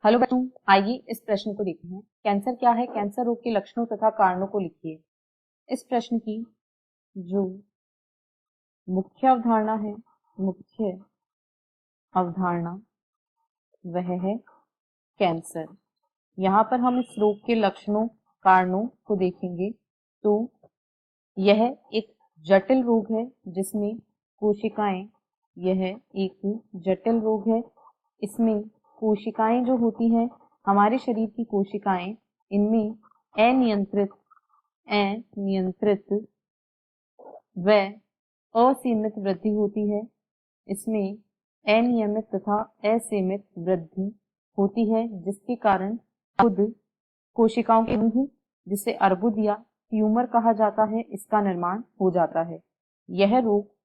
Hello बच्चों, आइए इस प्रश्न को देखते हैं। कैंसर क्या है? कैंसर रोग के लक्षणों तथा कारणों को लिखिए। इस प्रश्न की जो मुख्य अवधारणा है, मुख्य अवधारणा वह है कैंसर। यहाँ पर हम इस रोग के लक्षणों कारणों को देखेंगे तो यह एक जटिल रोग है जिसमें कोशिकाएं, यह एक जटिल रोग है। इसमें कोशिकाएं जो होती हैं, हमारे शरीर की कोशिकाएं, इनमें अनियंत्रित व असीमित वृद्धि होती है। इसमें अनियमित तथा असीमित वृद्धि होती है जिसके कारण खुद कोशिकाओं के समूह, जिसे अर्बुद या ट्यूमर कहा जाता है, इसका निर्माण हो जाता है। यह रोग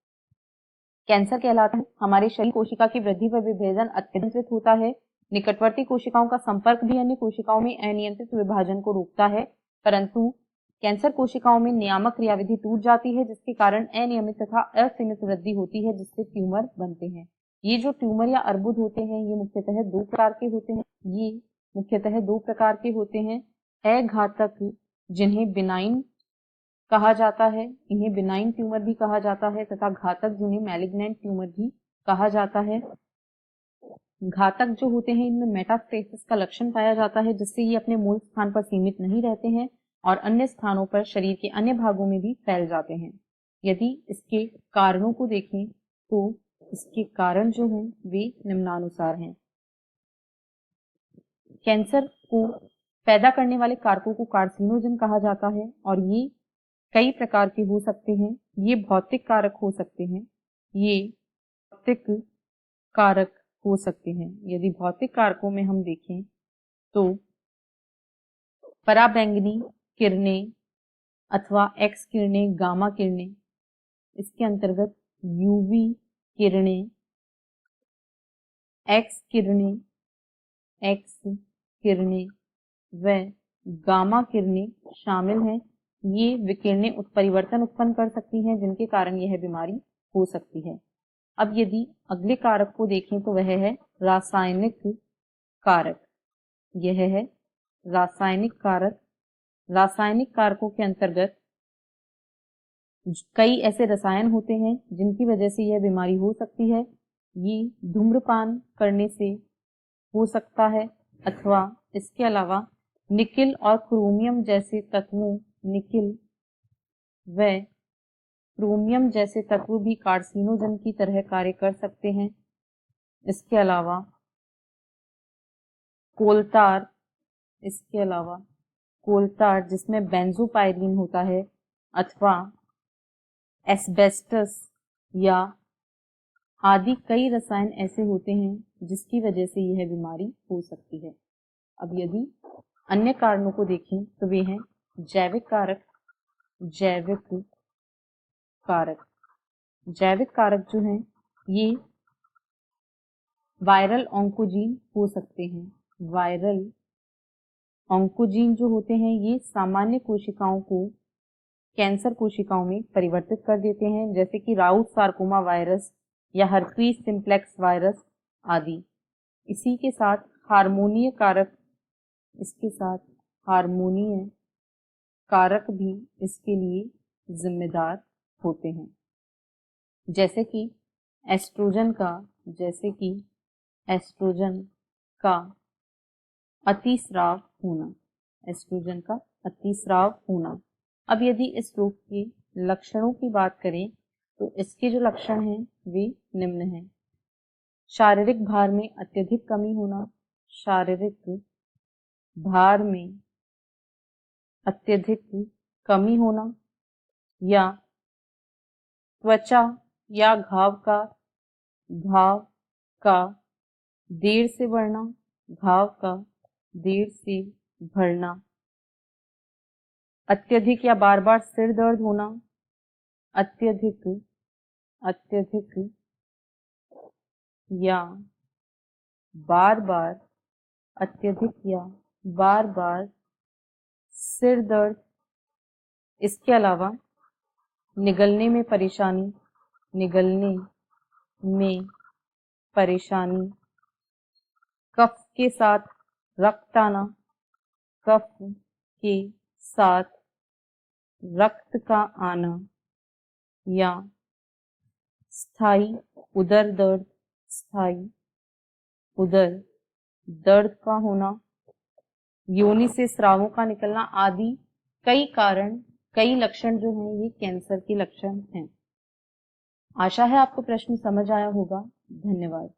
कैंसर कहलाता है। हमारे शरीर कोशिका की वृद्धि व विभेदन अत्यंत्रित होता है। निकटवर्ती कोशिकाओं का संपर्क भी अन्य कोशिकाओं में अनियंत्रित विभाजन को रोकता है, परंतु कैंसर कोशिकाओं में नियामक क्रियाविधि टूट जाती है जिसके कारण अनियमित तथा असीमित वृद्धि होती है जिससे ट्यूमर बनते हैं। ये जो ट्यूमर या अर्बुद होते हैं, ये मुख्यतः दो प्रकार के होते हैं। अघातक, जिन्हें बिनाइन कहा जाता है, इन्हें बिनाइन ट्यूमर भी कहा जाता है, तथा घातक, जिन्हें मैलिग्नेंट ट्यूमर भी कहा जाता है। घातक जो होते हैं, इनमें मेटास्टेसिस का लक्षण पाया जाता है जिससे ये अपने मूल स्थान पर सीमित नहीं रहते हैं और अन्य स्थानों पर शरीर के अन्य भागों में भी फैल जाते हैं। यदि इसके कारणों को देखें तो इसके कारण जो हैं वे निम्नानुसार हैं। कैंसर को पैदा करने वाले कारकों को कार्सिनोजन कहा जाता है और ये कई प्रकार के हो सकते हैं। ये भौतिक कारक हो सकते हैं, यदि भौतिक कारकों में हम देखें तो पराबैंगनी किरणें अथवा एक्स किरणें, गामा किरणें, इसके अंतर्गत यूवी किरणें, एक्स किरणें व गामा किरणें शामिल हैं। ये विकिरणें उत्परिवर्तन उत्पन्न कर सकती हैं जिनके कारण यह बीमारी हो सकती है। अब यदि अगले कारक को देखें तो वह है रासायनिक कारक। यह है रासायनिक कारक। रासायनिक कारकों के अंतर्गत कई ऐसे रसायन होते हैं जिनकी वजह से यह बीमारी हो सकती है। ये धूम्रपान करने से हो सकता है अथवा इसके अलावा निकिल और क्रोमियम जैसे तत्व भी कार्सिनोजन की तरह कार्य कर सकते हैं। इसके अलावा कोलतार जिसमें बेंजोपायरीन होता है, अथवा एस्बेस्टस या आदि कई रसायन ऐसे होते हैं जिसकी वजह से यह बीमारी हो सकती है। अब यदि अन्य कारणों को देखें तो वे हैं जैविक कारक जो हैं ये वायरल ऑन्कोजीन हो सकते हैं। वायरल ऑन्कोजीन जो होते हैं ये सामान्य कोशिकाओं को कैंसर कोशिकाओं में परिवर्तित कर देते हैं, जैसे कि राउथ सार्कोमा वायरस या हर्पीज सिम्प्लेक्स वायरस आदि। इसी के साथ हार्मोनीय कारक भी इसके लिए जिम्मेदार होते हैं, जैसे कि एस्ट्रोजन का अतिस्राव होना। अब यदि इस रोग के लक्षणों की बात करें तो इसके जो लक्षण हैं वे निम्न हैं। शारीरिक भार में अत्यधिक कमी होना, या त्वचा या घाव का देर से भरना, अत्यधिक या बार बार सिर दर्द होना, अत्यधिक या बार बार सिर दर्द। इसके अलावा निगलने में परेशानी, कफ के साथ रक्त आना, कफ के साथ रक्त का आना या स्थायी उदर दर्द, स्थायी उदर दर्द का होना, योनि से स्रावों का निकलना आदि कई कारण, कई लक्षण जो हैं ये कैंसर के लक्षण हैं। आशा है आपको प्रश्न समझ आया होगा। धन्यवाद।